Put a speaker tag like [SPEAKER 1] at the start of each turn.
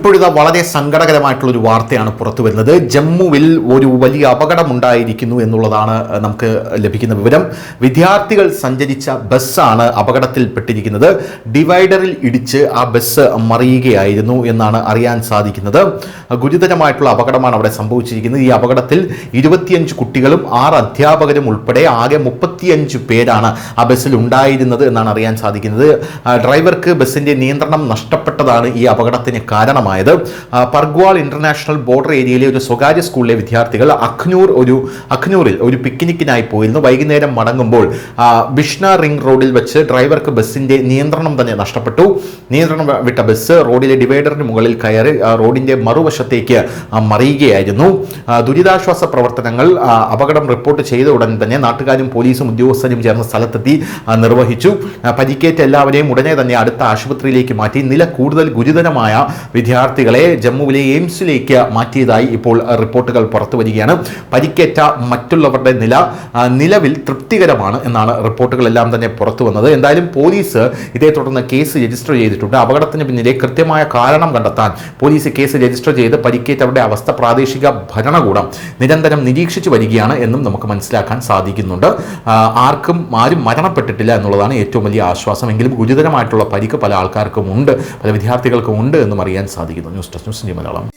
[SPEAKER 1] ഇപ്പോഴിതാ വളരെ സങ്കടകരമായിട്ടുള്ളൊരു വാർത്തയാണ് പുറത്തു വരുന്നത്. ജമ്മുവിൽ ഒരു വലിയ അപകടമുണ്ടായിരിക്കുന്നു എന്നുള്ളതാണ് നമുക്ക് ലഭിക്കുന്ന വിവരം. വിദ്യാർത്ഥികൾ സഞ്ചരിച്ച ബസ്സാണ് അപകടത്തിൽപ്പെട്ടിരിക്കുന്നത്. ഡിവൈഡറിൽ ഇടിച്ച് ആ ബസ് മറിയുകയായിരുന്നു എന്നാണ് അറിയാൻ സാധിക്കുന്നത്. ഗുരുതരമായിട്ടുള്ള അപകടമാണ് അവിടെ സംഭവിച്ചിരിക്കുന്നത്. ഈ അപകടത്തിൽ 25 കുട്ടികളും 6 അധ്യാപകരും ഉൾപ്പെടെ ആകെ 35 പേരാണ് ആ ബസ്സിൽ ഉണ്ടായിരുന്നത് എന്നാണ് അറിയാൻ സാധിക്കുന്നത്. ഡ്രൈവർക്ക് ബസ്സിന്റെ നിയന്ത്രണം നഷ്ടപ്പെട്ടതാണ് ഈ അപകടത്തിന് കാരണമായത്. പർഗ്വാൾ ഇന്റർനാഷണൽ ബോർഡർ ഏരിയയിലെ ഒരു സ്വകാര്യ സ്കൂളിലെ വിദ്യാർത്ഥികൾ അഖ്നൂറിൽ ഒരു പിക്നിക്കിനായി പോയിരുന്നു. വൈകുന്നേരം മടങ്ങുമ്പോൾ ബിഷ്ണ റിംഗ് റോഡിൽ വെച്ച് ഡ്രൈവർക്ക് ബസ്സിന്റെ നിയന്ത്രണം തന്നെ നഷ്ടപ്പെട്ടു. നിയന്ത്രണം വിട്ട ബസ് റോഡിലെ ഡിവൈഡറിന് മുകളിൽ കയറി റോഡിന്റെ മറുവശത്തേക്ക് മറിയുകയായിരുന്നു. ദുരിതാശ്വാസ പ്രവർത്തനങ്ങൾ അപകടം റിപ്പോർട്ട് ചെയ്ത ഉടൻ തന്നെ നാട്ടുകാരും പോലീസും ഉദ്യോഗസ്ഥരും ചേർന്ന് സ്ഥലത്തെത്തി നിർവഹിച്ചു. പരിക്കേറ്റ എല്ലാവരെയും ഉടനെ തന്നെ അടുത്ത ആശുപത്രിയിലേക്ക് മാറ്റി. നില കൂടുതൽ ഗുരുതരമായ വിദ്യാർത്ഥികളെ ജമ്മുവിലെ എയിംസിലേക്ക് മാറ്റിയതായി ഇപ്പോൾ റിപ്പോർട്ടുകൾ പുറത്തു വരികയാണ്. പരിക്കേറ്റ മറ്റുള്ളവരുടെ നിലവിൽ തൃപ്തികരമാണ് എന്നാണ് റിപ്പോർട്ടുകളെല്ലാം തന്നെ പുറത്തു വന്നത്. എന്തായാലും പോലീസ് ഇതേ തുടർന്ന് കേസ് രജിസ്റ്റർ ചെയ്തിട്ടുണ്ട്. അപകടത്തിന് പിന്നിലെ കൃത്യമായ കാരണം കണ്ടെത്താൻ പോലീസ് കേസ് രജിസ്റ്റർ ചെയ്ത് പരിക്കേറ്റവരുടെ അവസ്ഥ പ്രാദേശിക ഭരണകൂടം നിരന്തരം നിരീക്ഷിച്ചു വരികയാണ് എന്നും നമുക്ക് മനസ്സിലാക്കാൻ സാധിക്കുന്നുണ്ട്. ആരും മരണപ്പെട്ടിട്ടില്ല എന്നുള്ളതാണ് ഏറ്റവും വലിയ ആശ്വാസം. എങ്കിലും ഗുരുതരമായിട്ടുള്ള പരിക്ക് പല ആൾക്കാർക്കും ഉണ്ട്, പല വിദ്യാർത്ഥികൾക്കും ഉണ്ട് എന്നും അറിയാൻ സാധിക്കുന്നു. News desk news India Malayalam.